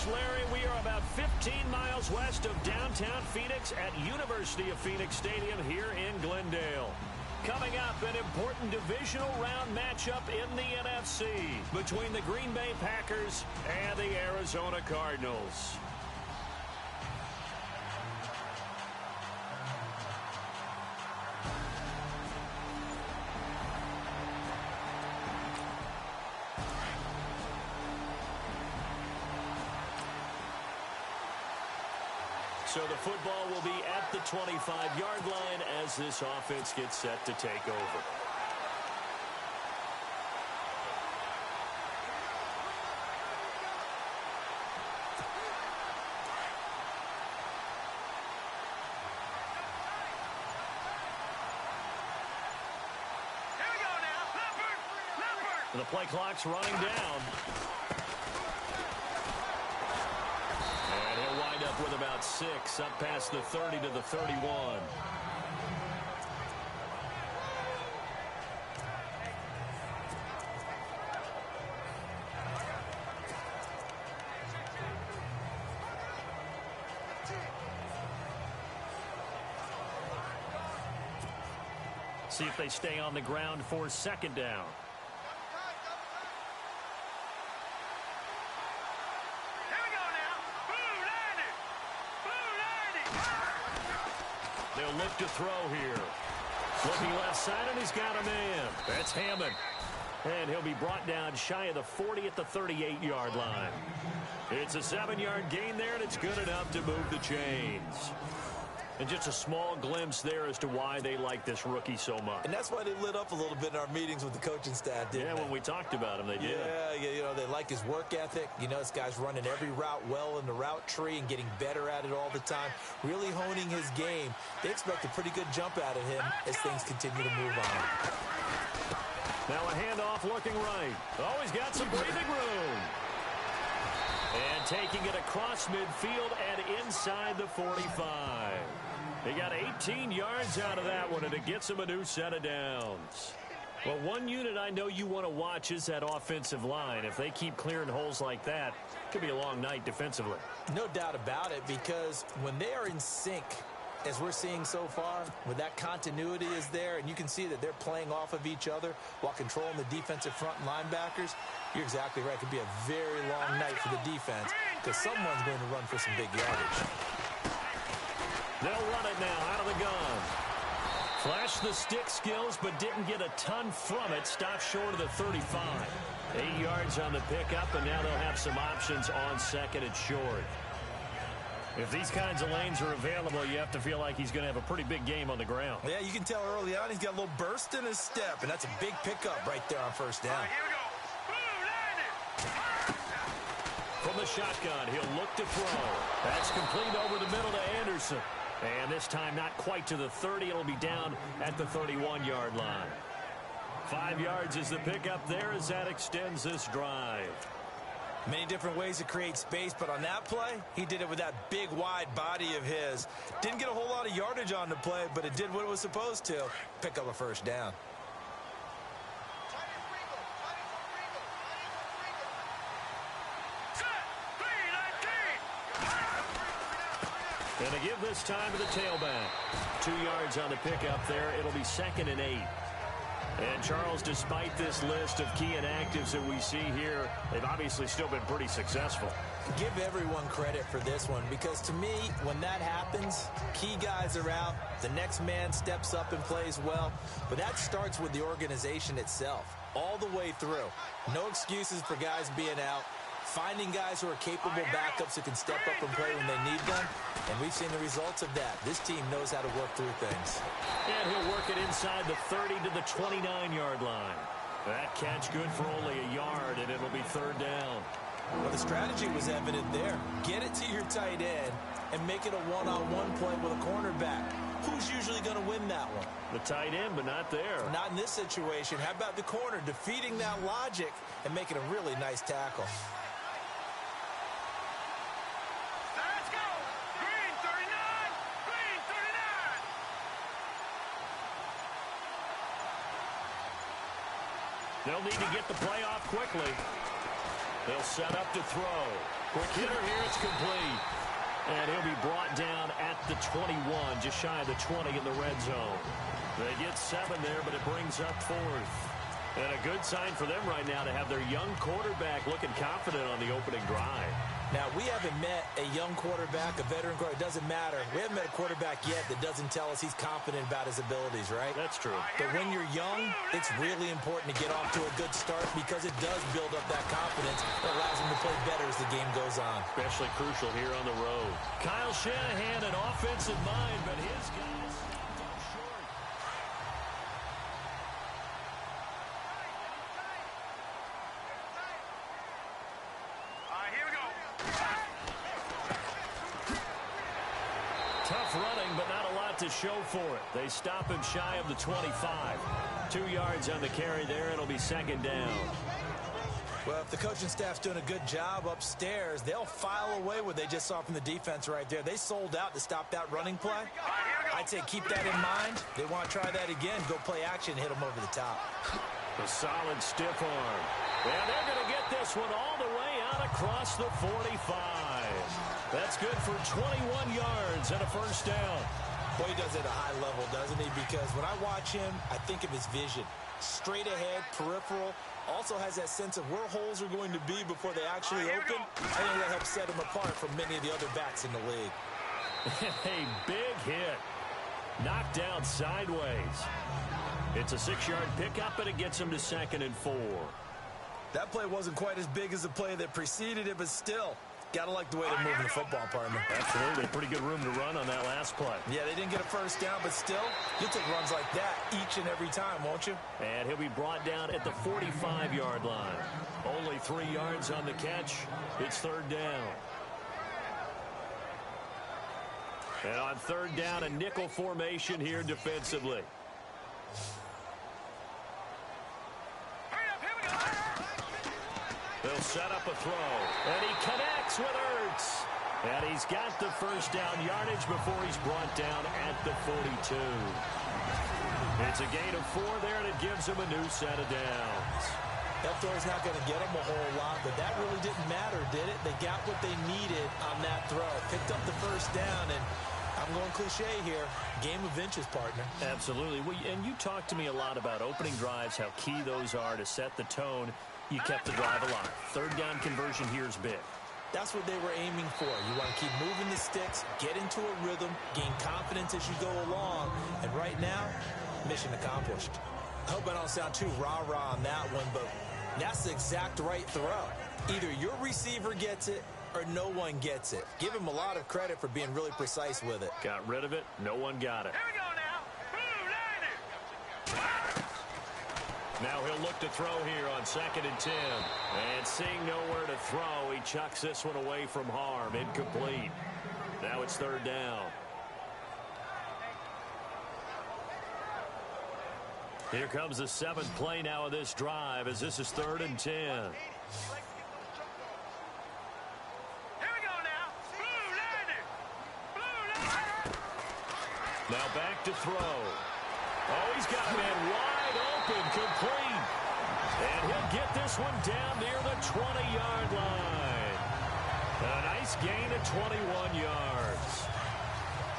much, Larry. We are about 15 miles west of downtown Phoenix at University of Phoenix Stadium here in Glendale. Coming up, an important divisional round matchup in the NFC between the Green Bay Packers and the Arizona Cardinals. So the football will be at the 25-yard line as this offense gets set to take over. Here we go now. Leopard. The play clock's running down. With about 6 up past the 30 to the 31. See if they stay on the ground for second down. They'll look to throw here. Looking left side, and he's got a man. That's Hammond. And he'll be brought down shy of the 40 at the 38-yard line. It's a 7-yard gain there, and it's good enough to move the chains. And just a small glimpse there as to why they like this rookie so much. And that's why they lit up a little bit in our meetings with the coaching staff, didn't they? When we talked about him, they did. Yeah, you know, they like his work ethic. You know, this guy's running every route well in the route tree and getting better at it all the time, really honing his game. They expect a pretty good jump out of him as things continue to move on. Now a handoff looking right. Oh, he's got some breathing room. And taking it across midfield and inside the 45. He got 18 yards out of that one, and it gets him a new set of downs. Well, one unit I know you want to watch is that offensive line. If they keep clearing holes like that, it could be a long night defensively. No doubt about it, because when they are in sync, as we're seeing so far, when that continuity is there, and you can see that they're playing off of each other while controlling the defensive front linebackers, you're exactly right. It could be a very long night for the defense because someone's going to run for some big yardage. They'll run it now out of the gun. Flashed the stick skills, but didn't get a ton from it. Stopped short of the 35. 8 yards on the pickup, and now they'll have some options on second and short. If these kinds of lanes are available, you have to feel like he's going to have a pretty big game on the ground. Yeah, you can tell early on he's got a little burst in his step, and that's a big pickup right there on first down. Here we go. From the shotgun, he'll look to throw. That's complete over the middle to Anderson. And this time not quite to the 30. It'll be down at the 31-yard line. 5 yards is the pickup there as that extends this drive. Many different ways to create space, but on that play, he did it with that big, wide body of his. Didn't get a whole lot of yardage on the play, but it did what it was supposed to. Pick up a first down. And to give this time to the tailback. 2 yards on the pickup there. It'll be second and 8. And, Charles, despite this list of key inactives that we see here, they've obviously still been pretty successful. Give everyone credit for this one because, to me, when that happens, key guys are out, the next man steps up and plays well. But that starts with the organization itself, all the way through. No excuses for guys being out. Finding guys who are capable backups who can step up and play when they need them. And we've seen the results of that. This team knows how to work through things. And he'll work it inside the 30 to the 29-yard line. That catch good for only a yard, and it'll be third down. Well, the strategy was evident there. Get it to your tight end and make it a one-on-one play with a cornerback. Who's usually going to win that one? The tight end, but not there. Not in this situation. How about the corner defeating that logic and making a really nice tackle? They'll need to get the play off quickly. They'll set up to throw. Quick hitter here. It's complete. And he'll be brought down at the 21, just shy of the 20 in the red zone. They get 7 there, but it brings up 4th. And a good sign for them right now to have their young quarterback looking confident on the opening drive. Now, we haven't met a young quarterback, a veteran quarterback. It doesn't matter. We haven't met a quarterback yet that doesn't tell us he's confident about his abilities, right? That's true. But when you're young, it's really important to get off to a good start because it does build up that confidence that allows him to play better as the game goes on. Especially crucial here on the road. Kyle Shanahan, an offensive mind, but his guys come short. Here we go. Tough running, but not a lot to show for it. They stop him shy of the 25. 2 yards on the carry there. It'll be 2nd down. Well, if the coaching staff's doing a good job upstairs, they'll file away what they just saw from the defense right there. They sold out to stop that running play. I'd say keep that in mind. They want to try that again. Go play action, hit them over the top. A solid stiff arm. And they're going to get this one all the way out across the 45. That's good for 21 yards and a 1st down. Boy, he does it at a high level, doesn't he? Because when I watch him, I think of his vision. Straight ahead, peripheral. Also has that sense of where holes are going to be before they actually open. I think that helps set him apart from many of the other backs in the league. A big hit. Knocked down sideways. It's a 6-yard pickup, and it gets him to 2nd and 4. That play wasn't quite as big as the play that preceded it, but still, got to like the way they're moving the football, partner. Absolutely. Pretty good room to run on that last play. Yeah, they didn't get a 1st down, but still, you'll take runs like that each and every time, won't you? And he'll be brought down at the 45-yard line. Only 3 yards on the catch. It's 3rd down. And on 3rd down, a nickel formation here defensively. They'll set up a throw, and he connects with Ertz. And he's got the 1st down yardage before he's brought down at the 42. It's a gain of 4 there, and it gives him a new set of downs. That throw's not going to get them a whole lot, but that really didn't matter, did it? They got what they needed on that throw. Picked up the 1st down, and I'm going cliche here. Game of inches, partner. Absolutely. Well, and you talked to me a lot about opening drives, how key those are to set the tone. You kept the drive alive. 3rd down conversion here is big. That's what they were aiming for. You want to keep moving the sticks, get into a rhythm, gain confidence as you go along. And right now, mission accomplished. I hope I don't sound too rah-rah on that one, but that's the exact right throw. Either your receiver gets it or no one gets it. Give him a lot of credit for being really precise with it. Got rid of it. No one got it. Here we go now. Blue Niners. Now he'll look to throw here on 2nd and 10. And seeing nowhere to throw, he chucks this one away from harm. Incomplete. Now it's 3rd down. Here comes the 7th play now of this drive as this is 3rd and 10. Here we go now. Blue Niners. Blue Niners. Now back to throw. Oh, he's got a man wide open, complete. And he'll get this one down near the 20-yard line. A nice gain of 21 yards.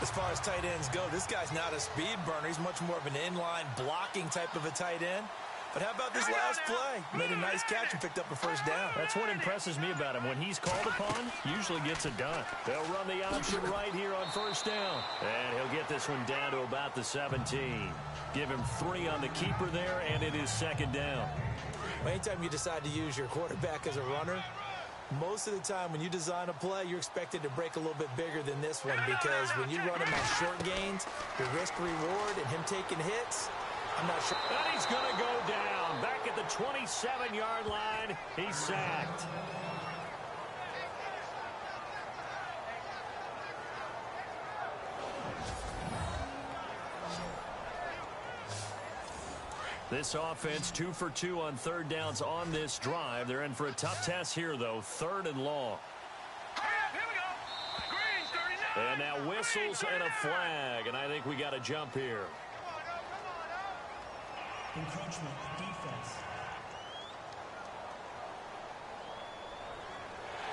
As far as tight ends go, this guy's not a speed burner. He's much more of an inline blocking type of a tight end. But how about this last play? Made a nice catch and picked up a 1st down. That's what impresses me about him. When he's called upon, usually gets it done. They'll run the option right here on 1st down. And he'll get this one down to about the 17. Give him 3 on the keeper there, and it is 2nd down. Anytime you decide to use your quarterback as a runner, most of the time when you design a play, you're expected to break a little bit bigger than this one because when you run him on short gains, the risk-reward and him taking hits, I'm not sure. And he's going to go down. Back at the 27-yard line, he's sacked. This offense 2 for 2 on 3rd downs on this drive. They're in for a tough test here, though. 3rd and long. Here we go. Green 39. And now whistles and a flag, and I think we got a jump here. Encroachment defense.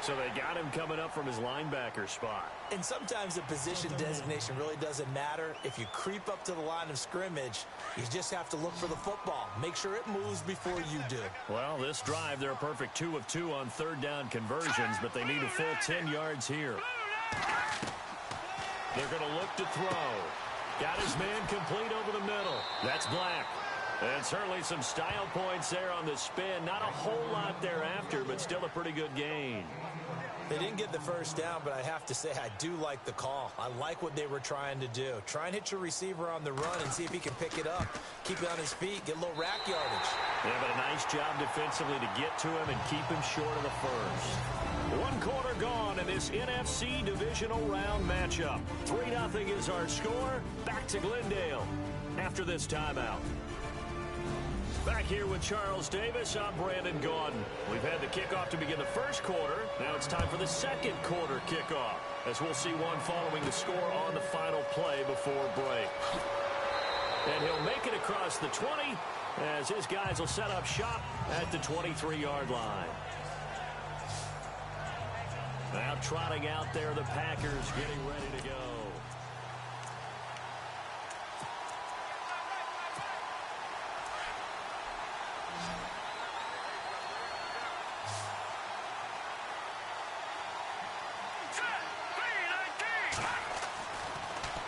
So they got him coming up from his linebacker spot. And sometimes the position designation really doesn't matter. If you creep up to the line of scrimmage, you just have to look for the football. Make sure it moves before you do. Well, this drive, they're a perfect 2 of 2 on third down conversions, but they need a full 10 yards here. They're going to look to throw. Got his man complete over the middle. That's Black. And certainly some style points there on the spin. Not a whole lot thereafter, but still a pretty good gain. They didn't get the first down, but I have to say I do like the call. I like what they were trying to do. Try and hit your receiver on the run and see if he can pick it up. Keep it on his feet, get a little rack yardage. Yeah, but a nice job defensively to get to him and keep him short of the first. 1 quarter gone in this NFC divisional round matchup. 3-0 is our score. Back to Glendale after this timeout. Back here with Charles Davis, I'm Brandon Gaudin. We've had the kickoff to begin the first quarter. Now it's time for the second quarter kickoff, as we'll see one following the score on the final play before break. And he'll make it across the 20, as his guys will set up shop at the 23-yard line. Now trotting out there, the Packers getting ready to go.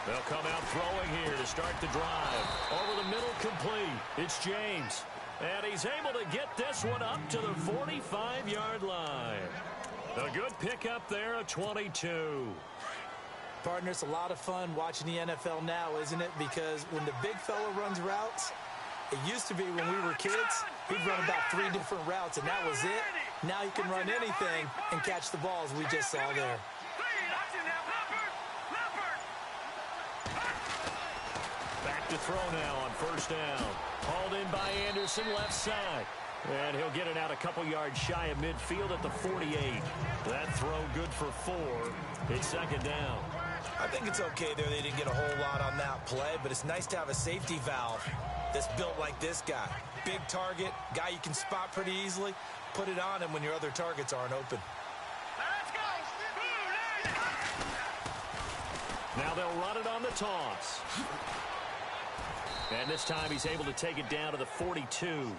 They'll come out throwing here to start the drive. Over the middle, complete. It's James. And he's able to get this one up to the 45-yard line. A good pickup there, a 22. Partner, it's a lot of fun watching the NFL now, isn't it? Because when the big fella runs routes, it used to be when we were kids, he'd run about 3 different routes, and that was it. Now he can run anything and catch the balls we just saw there. Back to throw now on first down. Hauled in by Anderson, left side. And he'll get it out a couple yards shy of midfield at the 48. That throw good for 4. It's second down. I think it's okay there. They didn't get a whole lot on that play, but it's nice to have a safety valve that's built like this guy. Big target, guy you can spot pretty easily. Put it on him when your other targets aren't open. Now they'll run it on the toss. And this time he's able to take it down to the 42.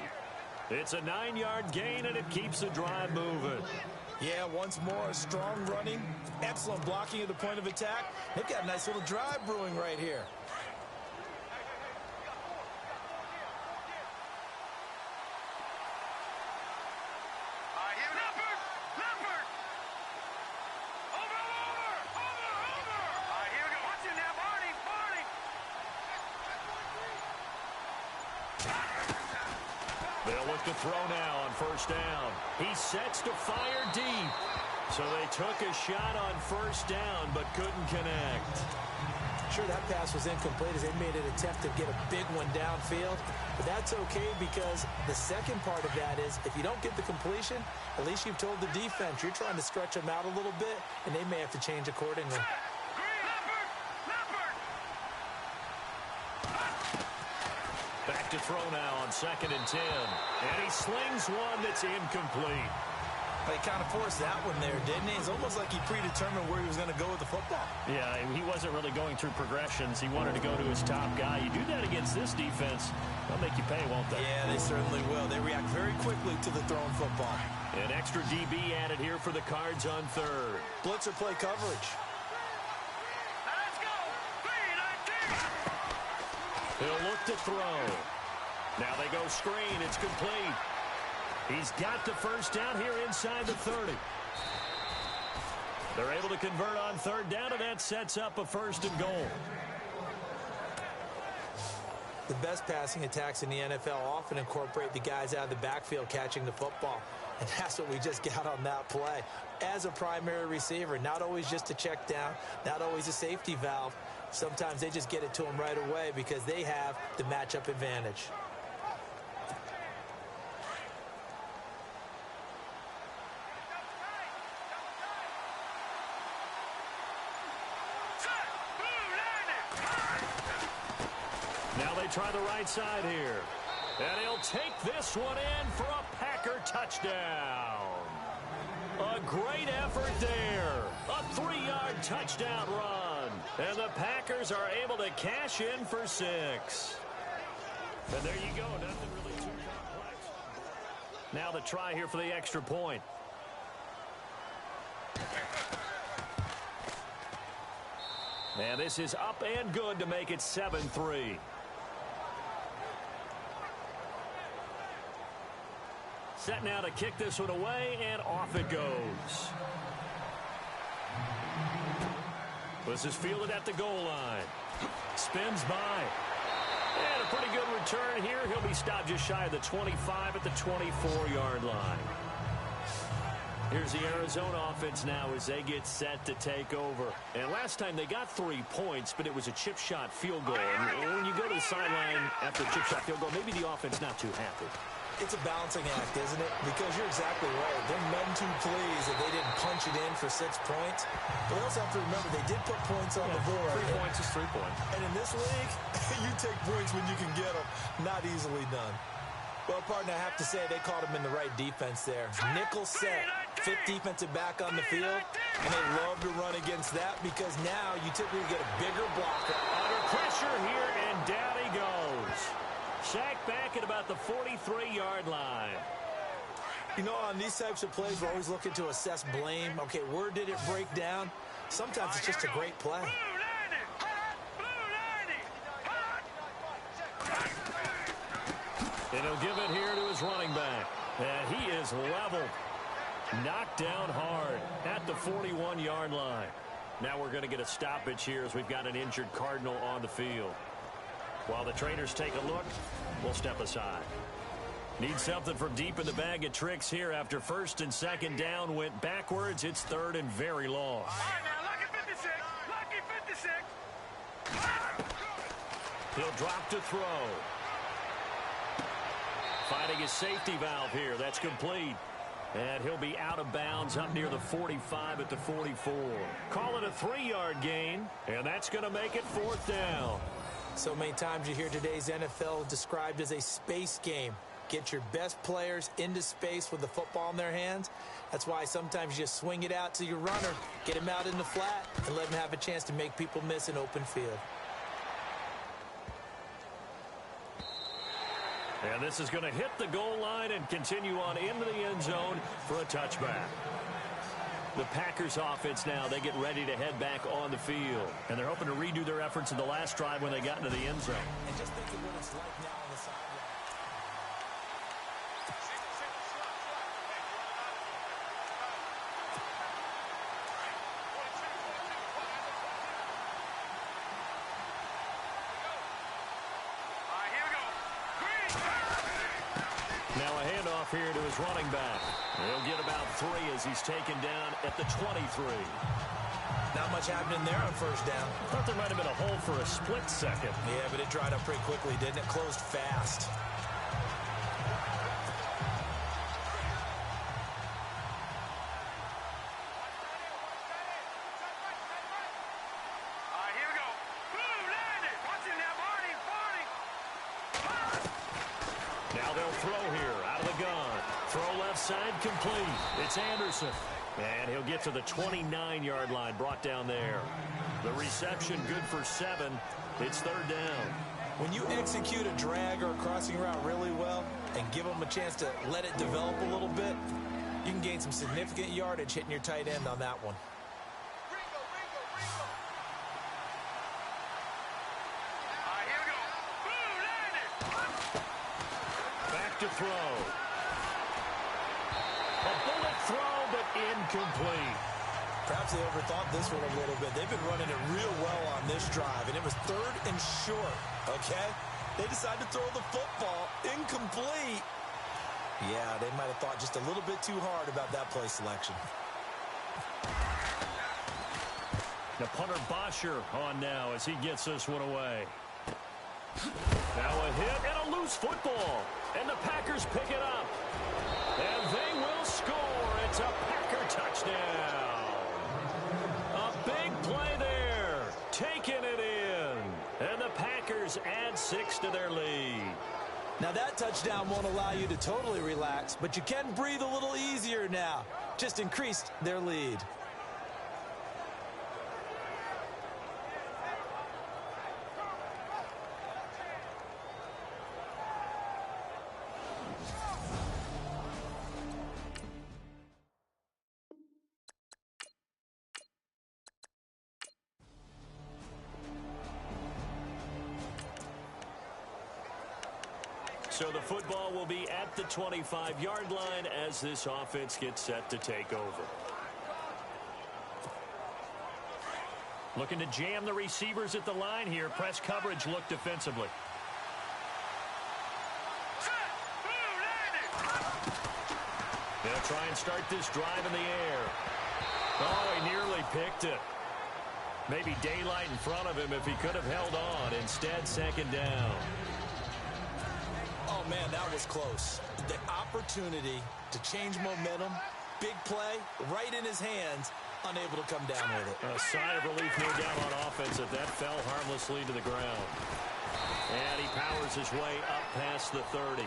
It's a 9-yard gain, and it keeps the drive moving. Yeah, once more, strong running, excellent blocking at the point of attack. They've got a nice little drive brewing right here. They'll look to throw now on first down. He sets to fire deep. So they took a shot on first down but couldn't connect. Sure, that pass was incomplete as they made an attempt to get a big one downfield. But that's okay because the second part of that is if you don't get the completion, at least you've told the defense you're trying to stretch them out a little bit, and they may have to change accordingly. Back to throw now on 2nd and 10. And he slings one that's incomplete. He kind of forced that one there, didn't he? It's almost like he predetermined where he was going to go with the football. Yeah, he wasn't really going through progressions. He wanted to go to his top guy. You do that against this defense, they'll make you pay, won't they? Yeah, they certainly will. They react very quickly to the thrown football. An extra DB added here for the Cards on third. Blitzer play coverage. Let's go. 3-19. He'll look to throw. Now they go screen. It's complete. He's got the first down here inside the 30. They're able to convert on third down, and that sets up a 1st and goal. The best passing attacks in the NFL often incorporate the guys out of the backfield catching the football. And that's what we just got on that play. As a primary receiver, not always just a check down, not always a safety valve. Sometimes they just get it to them right away because they have the matchup advantage. Now they try the right side here. And he'll take this one in for a Packer touchdown. A great effort there. A 3-yard touchdown run. And the Packers are able to cash in for 6. And there you go. Nothing really too complex. Now the try here for the extra point. And this is up and good to make it 7-3. Set now to kick this one away, and off it goes. This is fielded at the goal line. Spins by. And a pretty good return here. He'll be stopped just shy of the 25 at the 24-yard line. Here's the Arizona offense now as they get set to take over. And last time they got 3 points, but it was a chip shot field goal. And when you go to the sideline after a chip shot field goal, maybe the offense not too happy. It's a balancing act, isn't it? Because you're exactly right. They're none too pleased that they didn't punch it in for 6 points. But they also have to remember they did put points on the board. 3 points is 3 points. And in this league, you take points when you can get them. Not easily done. Well, partner, I have to say they caught him in the right defense there. Nickel set, 5th defensive back on the field, and they love to run against that because now you typically get a bigger blocker. Under pressure here, and down he goes. Sacked back at about the 43-yard line. You know, on these types of plays, we're always looking to assess blame. Okay, where did it break down? Sometimes it's just a great play. And he'll give it here to his running back. And he is leveled. Knocked down hard at the 41-yard line. Now we're going to get a stoppage here as we've got an injured Cardinal on the field. While the traders take a look, we'll step aside. Need something from deep in the bag of tricks here after 1st and 2nd down went backwards. It's 3rd and very long. All right, now, lucky 56. Lucky 56. He'll drop to throw. Finding his safety valve here. That's complete. And he'll be out of bounds up near the 45 at the 44. Call it a 3-yard gain, and that's going to make it 4th down. So many times you hear today's NFL described as a space game. Get your best players into space with the football in their hands. That's why sometimes you just swing it out to your runner, get him out in the flat, and let him have a chance to make people miss an open field. And this is going to hit the goal line and continue on into the end zone for a touchback. The Packers offense now, they get ready to head back on the field. And they're hoping to redo their efforts in the last drive when they got into the end zone. And just think of what it's like now on the sideline. All right, here we go. Green. Now a handoff here to his running back. He'll get about 3 as he's taken down at the 23. Not much happening there on 1st down. Thought there might have been a hole for a split second. Yeah, but it dried up pretty quickly, didn't it? Closed fast. All right, here we go. Blue, landed. Watch it now, Barney. Now they'll throw here out of the gun. Throw left side complete. It's Anderson. And he'll get to the 29-yard line, brought down there. The reception good for 7. It's 3rd down. When you execute a drag or a crossing route really well and give them a chance to let it develop a little bit, you can gain some significant yardage hitting your tight end on that one. All right, here we go. Blue, landed. Back to throw. A bullet throw, but incomplete. Perhaps they overthought this one a little bit. They've been running it real well on this drive, and it was 3rd and short, okay? They decided to throw the football incomplete. Yeah, they might have thought just a little bit too hard about that play selection. Now punter Bosher on now as he gets this one away. Now a hit and a loose football. And the Packers pick it up. And they will score. It's a Packer touchdown. A big play there. Taking it in. And the Packers add 6 to their lead. Now that touchdown won't allow you to totally relax, but you can breathe a little easier now. just increased their lead. So the football will be at the 25-yard line as this offense gets set to take over. Looking to jam the receivers at the line here. Press coverage look defensively. They'll try and start this drive in the air. Oh, he nearly picked it. Maybe daylight in front of him if he could have held on. Instead, second down. Oh, man, that was close. The opportunity to change momentum, big play, right in his hands, unable to come down with it. A sigh of relief no doubt on offense that fell harmlessly to the ground. And he powers his way up past the 30.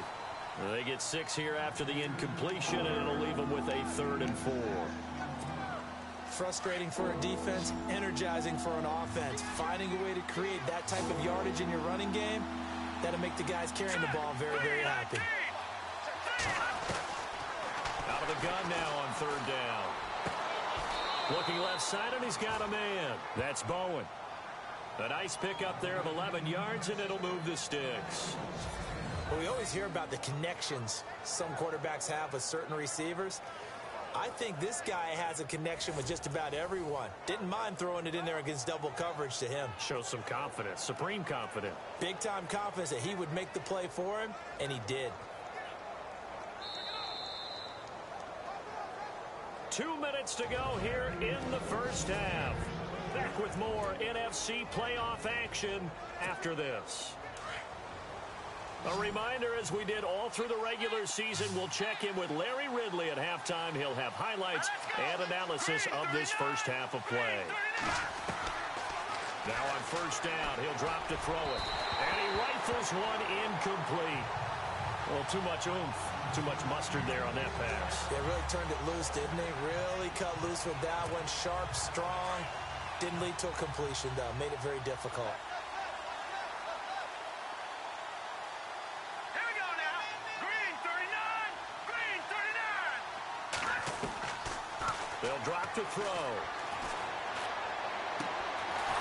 They get 6 here after the incompletion, and it'll leave them with a 3rd and 4. Frustrating for a defense, energizing for an offense. Finding a way to create that type of yardage in your running game, that'll make the guys carrying the ball very, very happy. Out of the gun now on 3rd down. Looking left side, and he's got a man. That's Bowen. A nice pickup there of 11 yards, and it'll move the sticks. Well, we always hear about the connections some quarterbacks have with certain receivers. I think this guy has a connection with just about everyone. Didn't mind throwing it in there against double coverage to him. Shows some confidence, supreme confidence. Big-time confidence that he would make the play for him, and he did. 2 minutes to go here in the first half. Back with more NFC playoff action after this. A reminder, as we did all through the regular season, we'll check in with Larry Ridley at halftime. He'll have highlights and analysis of this first half of play. Now on 1st down, he'll drop to throw it. And he rifles one incomplete. Well, too much oomph, too much mustard there on that pass. They really turned it loose, didn't they? Really cut loose with that one. Sharp, strong. Didn't lead to a completion, though. Made it very difficult. They'll drop to throw.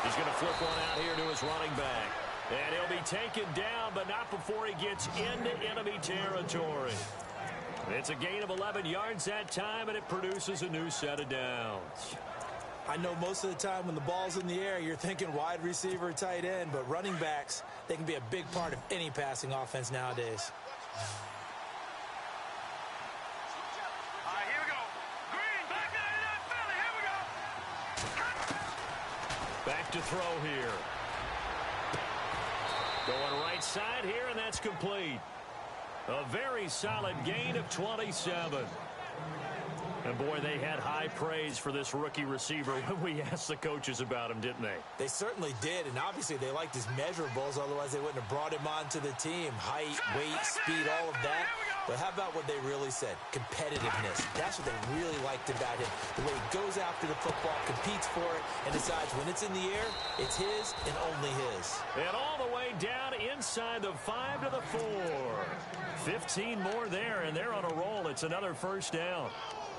He's going to flip one out here to his running back. And he'll be taken down, but not before he gets into enemy territory. It's a gain of 11 yards that time, and it produces a new set of downs. I know most of the time when the ball's in the air, you're thinking wide receiver, tight end, but running backs, they can be a big part of any passing offense nowadays. Back to throw here. Going right side here, and that's complete. A very solid gain of 27. And, boy, they had high praise for this rookie receiver when we asked the coaches about him, didn't they? They certainly did, and obviously they liked his measurables, otherwise they wouldn't have brought him onto the team. Height, weight, speed, all of that. But how about what they really said? Competitiveness. That's what they really liked about him. The way he goes after the football, competes for it, and decides when it's in the air, it's his and only his. And all the way down inside the 5 to the 4. 15 more there, and they're on a roll. It's another 1st down.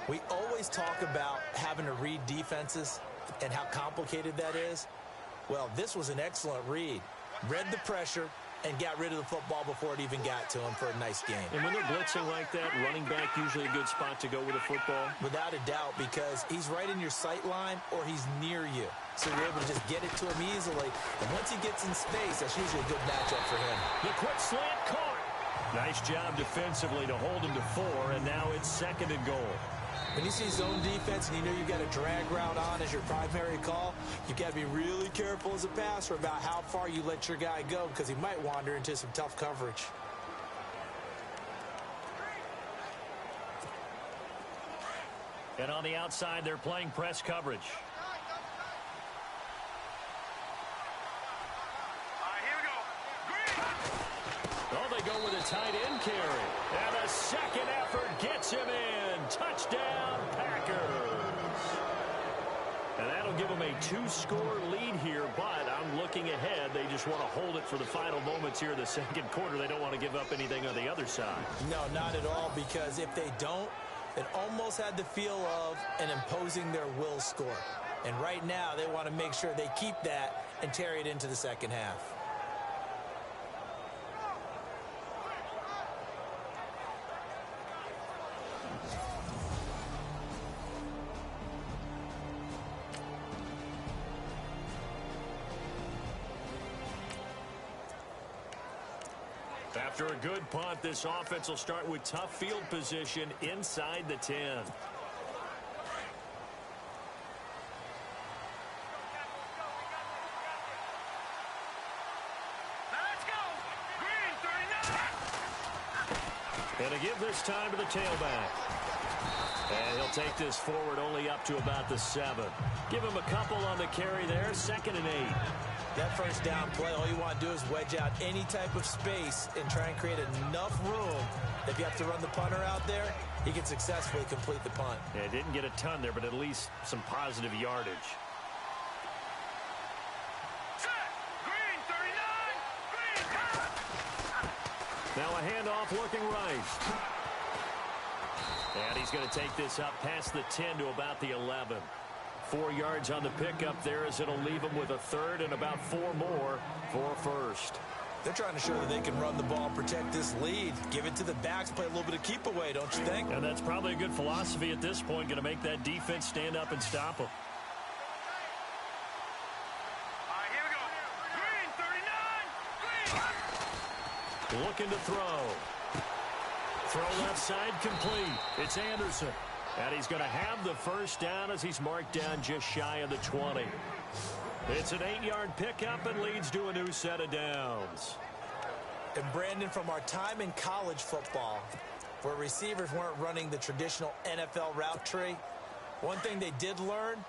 We always talk about having to read defenses and how complicated that is. Well, this was an excellent read. Read the pressure and got rid of the football before it even got to him for a nice game. And when they're blitzing like that, running back usually a good spot to go with a football? Without a doubt, because he's right in your sight line or he's near you. So you're able to just get it to him easily. And once he gets in space, that's usually a good matchup for him. The quick slant caught. Nice job defensively to hold him to 4, and now it's 2nd and goal. When you see zone defense and you know you've got a drag route on as your primary call, you've got to be really careful as a passer about how far you let your guy go because he might wander into some tough coverage. And on the outside, they're playing press coverage. Oh, they go with a tight end carry. And a second effort gets him in. Touchdown, Packers. 2-score lead here, but I'm looking ahead. They just want to hold it for the final moments here in the second quarter. They don't want to give up anything on the other side. No, not at all, because if they don't, it almost had the feel of an imposing their will score. And right now, they want to make sure they keep that and carry it into the second half. After a good punt, this offense will start with tough field position inside the 10. Let's go. Green 39. And to give this time to the tailback. And he'll take this forward only up to about the 7. Give him a couple on the carry there. 2nd and 8. That first down play, all you want to do is wedge out any type of space and try and create enough room. If you have to run the punter out there, he can successfully complete the punt. Yeah, didn't get a ton there, but at least some positive yardage. Set. Green 39. Green. Now a handoff looking right. And he's going to take this up past the 10 to about the 11. 4 yards on the pickup there as it'll leave him with a 3rd and about 4 more for a 1st. They're trying to show that they can run the ball, protect this lead, give it to the backs, play a little bit of keep away, don't you think? And that's probably a good philosophy at this point, going to make that defense stand up and stop them. All right, here we go. Green 39. Green. Looking to throw. Throw left side complete. It's Anderson. And he's going to have the first down as he's marked down just shy of the 20. It's an 8-yard pickup and leads to a new set of downs. And Brandon, from our time in college football, where receivers weren't running the traditional NFL route tree, one thing they did learn,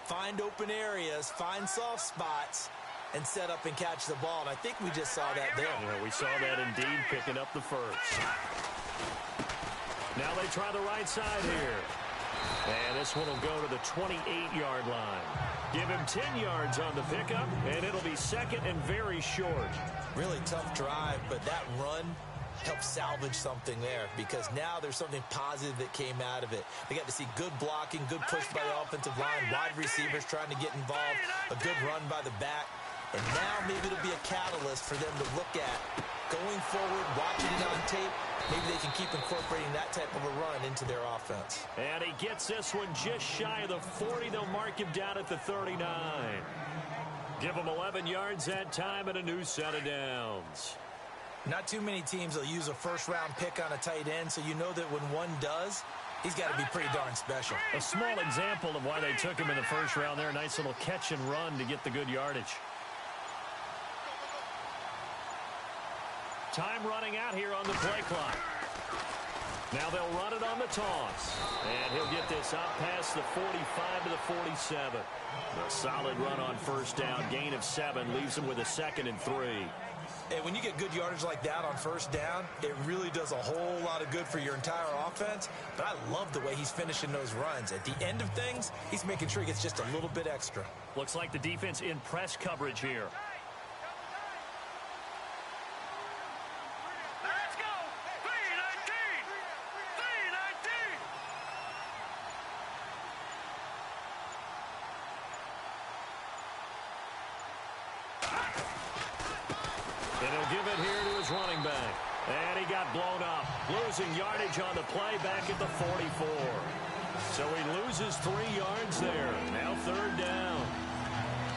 find open areas, find soft spots, and set up and catch the ball. And I think we just saw that there. Yeah, we saw that indeed, picking up the first. Now they try the right side here. And this one will go to the 28-yard line. Give him 10 yards on the pickup, and it'll be 2nd and very short. Really tough drive, but that run helped salvage something there, because now there's something positive that came out of it. They got to see good blocking, good push by the offensive line, wide receivers trying to get involved, a good run by the back. And now maybe it'll be a catalyst for them to look at going forward, watching it on tape. Maybe they can keep incorporating that type of a run into their offense. And he gets this one just shy of the 40. They'll mark him down at the 39. Give him 11 yards that time and a new set of downs. Not too many teams will use a first-round pick on a tight end, so you know that when one does, he's got to be pretty darn special. A small example of why they took him in the first round there. Nice little catch and run to get the good yardage. Time running out here on the play clock. Now they'll run it on the toss. And he'll get this up past the 45 to the 47. A solid run on first down. Gain of 7 leaves him with a 2nd and 3. And when you get good yardage like that on first down, it really does a whole lot of good for your entire offense. But I love the way he's finishing those runs. At the end of things, he's making sure he gets just a little bit extra. Looks like the defense in press coverage here. Let's go. 319. 319. And he'll give it here to his running back. And he got blown up. Losing yardage on the play back at the 44. So he loses 3 yards there. Now 3rd down.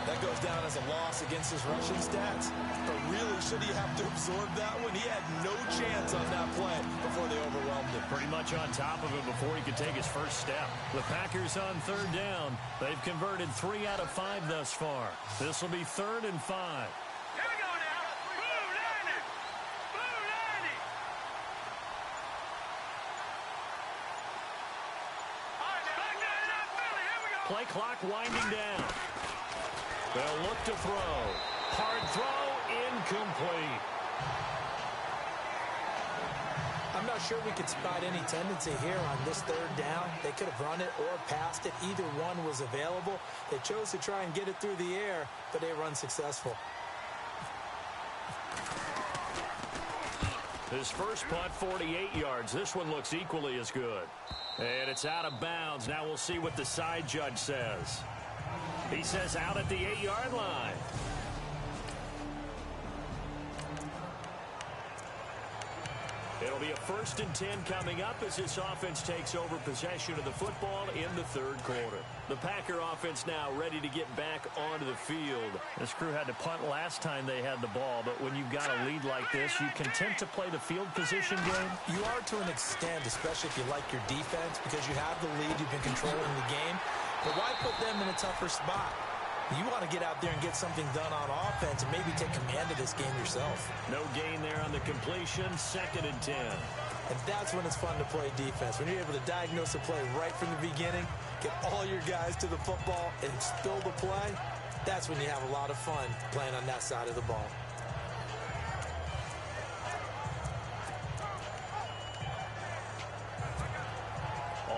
That goes down as a loss against his rushing stats. But really, should he have to absorb that one? He had no chance on that play before they overwhelmed him. Pretty much on top of him before he could take his first step. The Packers on 3rd down. They've converted 3 out of 5 thus far. This will be 3rd and 5. Here we go now. Blue 90. Blue 90. All right, back down in Philly. Here we go. Play clock winding down. They'll look to throw. Hard throw, incomplete. I'm not sure we could spot any tendency here on this third down. They could have run it or passed it. Either one was available. They chose to try and get it through the air, but they were unsuccessful. His first punt, 48 yards. This one looks equally as good. And it's out of bounds. Now we'll see what the side judge says. He says out at the 8-yard line. It'll be a 1st and 10 coming up as this offense takes over possession of the football in the third quarter. The Packer offense now ready to get back onto the field. This crew had to punt last time they had the ball, but when you've got a lead like this, you content to play the field position game? You are to an extent, especially if you like your defense, because you have the lead, you've been controlling the game. But why put them in a tougher spot? You want to get out there and get something done on offense and maybe take command of this game yourself. No gain there on the completion, 2nd and 10. And that's when it's fun to play defense. When you're able to diagnose a play right from the beginning, get all your guys to the football and spill the play, that's when you have a lot of fun playing on that side of the ball.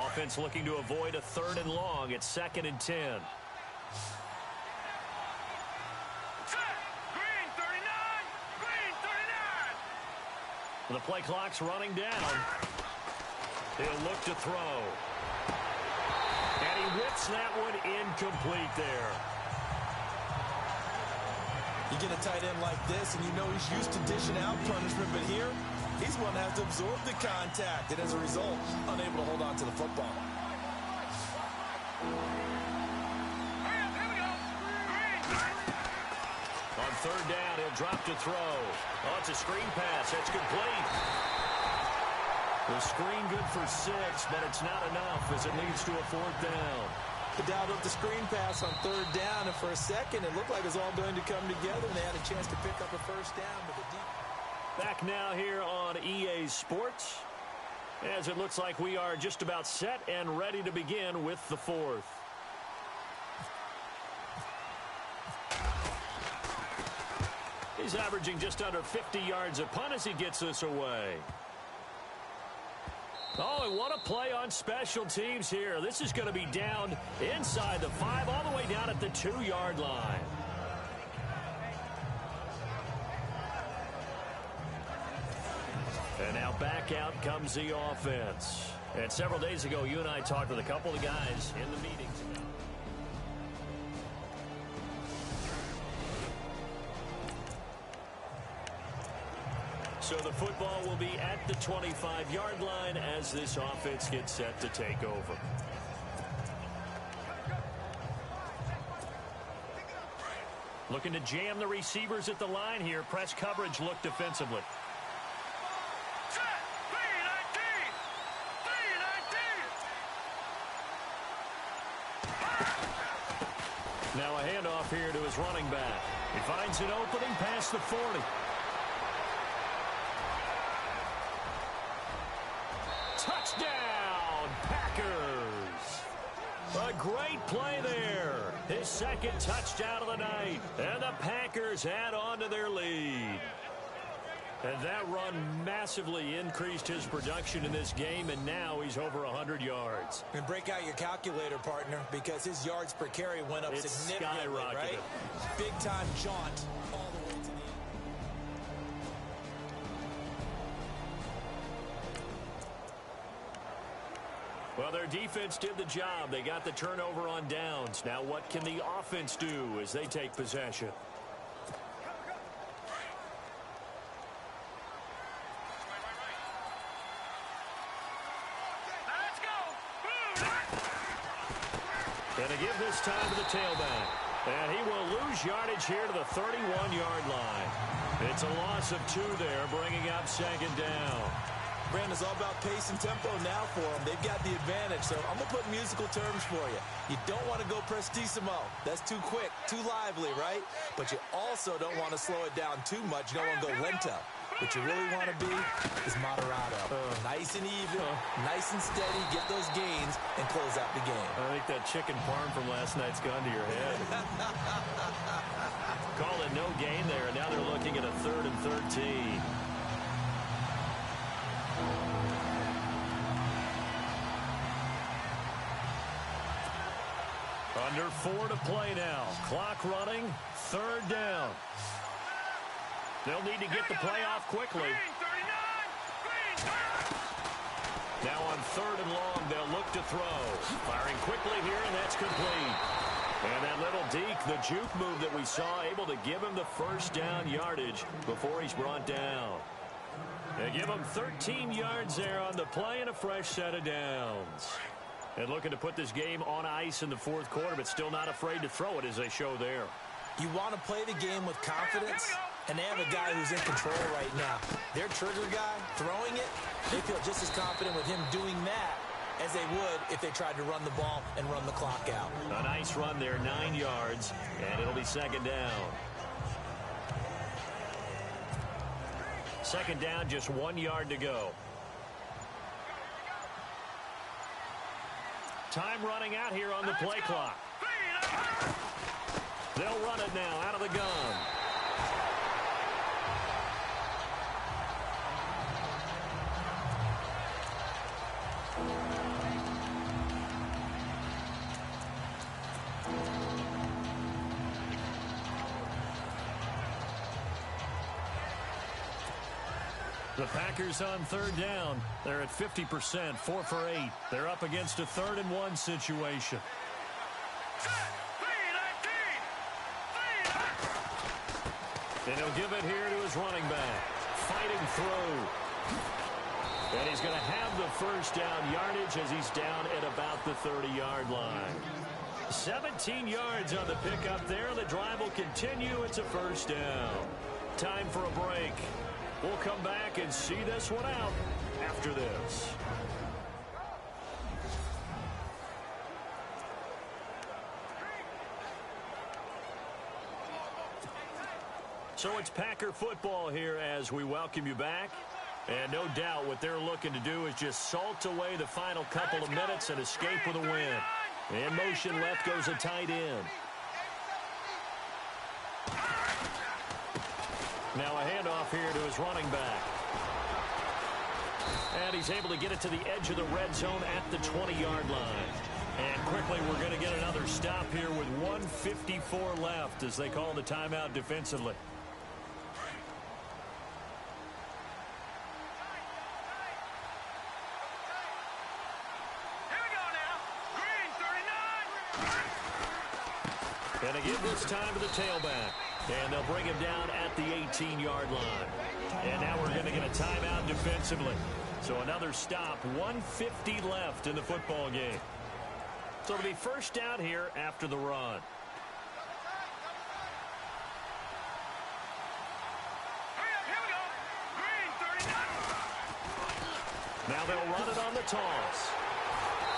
Offense looking to avoid a 3rd and long. It's 2nd and 10. The play clock's running down. He'll look to throw. And he whips that one incomplete there. You get a tight end like this, and you know he's used to dishing out punishment, but here, he's one that has to absorb the contact, and as a result, unable to hold on to the football. On 3rd down, he'll drop to throw. Oh, it's a screen pass. That's complete. The screen good for 6, but it's not enough as it leads to a 4th down. They dialed up the screen pass on 3rd down, and for a second, it looked like it was all going to come together, and they had a chance to pick up a 1st down. But the deep... Back now here on EA Sports, as it looks like we are just about set and ready to begin with the 4th. He's averaging just under 50 yards a punt as he gets this away. Oh, and what a play on special teams here. This is going to be down inside the 5, all the way down at the 2-yard line. And now back out comes the offense. And several days ago, you and I talked with a couple of guys in the meetings. So the football will be at the 25-yard line as this offense gets set to take over. Looking to jam the receivers at the line here. Press coverage look defensively. Now a handoff here to his running back. He finds an opening past the 40. Touchdown, Packers! A great play there. His 2nd touchdown of the night. And the Packers add on to their lead. And that run massively increased his production in this game, and now he's over 100 yards. And break out your calculator, partner, because his yards per carry went up significantly, right? Big-time jaunt all the way to the end. Well, their defense did the job. They got the turnover on downs. Now what can the offense do as they take possession? And they give this time to the tailback. And he will lose yardage here to the 31-yard line. It's a loss of 2 there, bringing up 2nd down. Brandon, it's all about pace and tempo now for them. They've got the advantage, so I'm going to put musical terms for you. You don't want to go prestissimo. That's too quick, too lively, right? But you also don't want to slow it down too much. You don't want to go lento. What you really want to be is moderato. Nice and even, nice and steady, get those gains, and close out the game. I think that chicken parm from last night's gone to your head. Call it no gain there, and now they're looking at a 3rd and 13. Under 4 to play now. Clock running. 3rd down. They'll need to get the play off quickly. Now on 3rd and long, they'll look to throw. Firing quickly here, and that's complete. And that little deke, the juke move that we saw, able to give him the 1st down yardage before he's brought down. They give him 13 yards there on the play and a fresh set of downs. And looking to put this game on ice in the 4th quarter, but still not afraid to throw it as they show there. You want to play the game with confidence, and they have a guy who's in control right now. Their trigger guy, throwing it, they feel just as confident with him doing that as they would if they tried to run the ball and run the clock out. A nice run there, 9 yards, and it'll be 2nd down. 2nd down, just 1 yard to go. Time running out here on the play clock. They'll run it now out of the gun. The Packers on 3rd down. They're at 50%, 4 for 8. They're up against a 3rd and 1 situation. And he'll give it here to his running back. Fighting through. And he's going to have the 1st down yardage as he's down at about the 30-yard line. 17 yards on the pickup there. The drive will continue. It's a 1st down. Time for a break. We'll come back and see this one out after this. So it's Packer football here as we welcome you back. And no doubt what they're looking to do is just salt away the final couple of minutes and escape with a win. In motion left goes a tight end. Now a handoff here to his running back. And he's able to get it to the edge of the red zone at the 20-yard line. And quickly we're going to get another stop here with 1:54 left as they call the timeout defensively. And again this time to the tailback. And they'll bring him down at the 18-yard line. And now we're going to get a timeout defensively. So another stop, 1:50 left in the football game. So it'll be 1st down here after the run. Now they'll run it on the toss.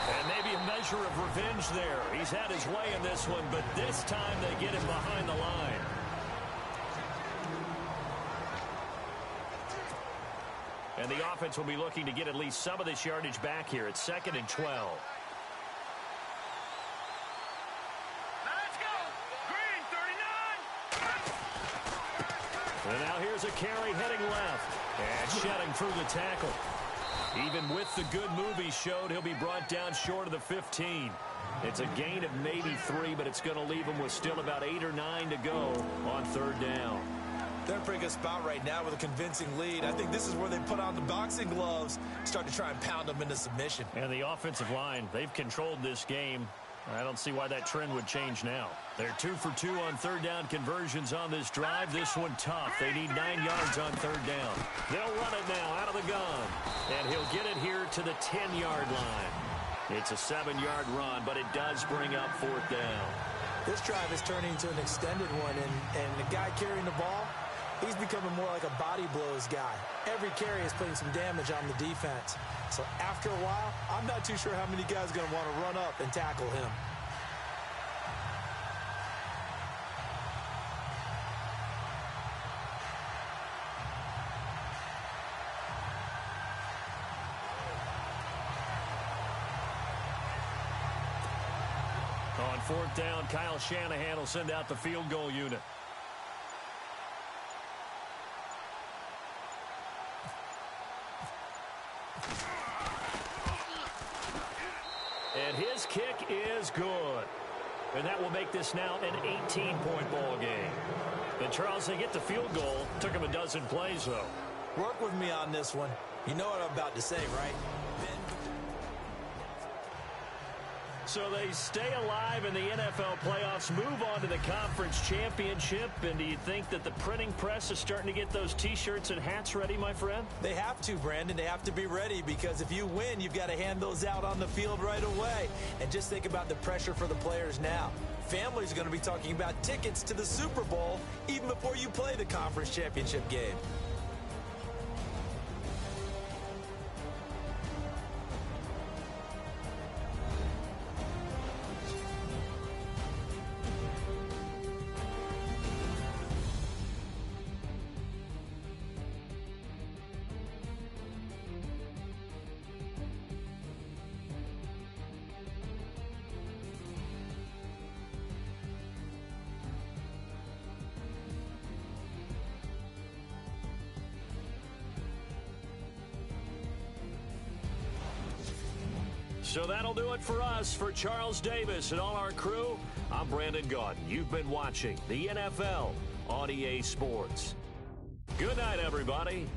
And maybe a measure of revenge there. He's had his way in this one, but this time they get him behind the line. And the offense will be looking to get at least some of this yardage back here at 2nd and 12. Let's go. Green 39. And now here's a carry heading left. And shedding through the tackle. Even with the good move he showed, he'll be brought down short of the 15. It's a gain of maybe 3, but it's going to leave him with still about 8 or 9 to go on 3rd down. They're in a pretty good spot right now with a convincing lead. I think this is where they put on the boxing gloves, start to try and pound them into submission. And the offensive line, they've controlled this game. I don't see why that trend would change now. They're 2 for 2 on 3rd down conversions on this drive. This one tough. They need 9 yards on 3rd down. They'll run it now out of the gun. And he'll get it here to the 10-yard line. It's a 7-yard run, but it does bring up 4th down. This drive is turning into an extended one, and the guy carrying the ball, he's becoming more like a body blows guy. Every carry is putting some damage on the defense. So after a while, I'm not too sure how many guys are going to want to run up and tackle him. On 4th down, Kyle Shanahan will send out the field goal unit. his kick is good. And that will make this now an 18-point ball game. And Charles, they get the field goal. Took him a dozen plays, though. Work with me on this one. You know what I'm about to say, right? So they stay alive in the NFL playoffs, move on to the conference championship. And do you think that the printing press is starting to get those T-shirts and hats ready, my friend? They have to, Brandon. They have to be ready because if you win, you've got to hand those out on the field right away. And just think about the pressure for the players now. Families are going to be talking about tickets to the Super Bowl even before you play the conference championship game. So that'll do it for us. For Charles Davis and all our crew, I'm Brandon Gaudin. You've been watching the NFL on EA Sports. Good night, everybody.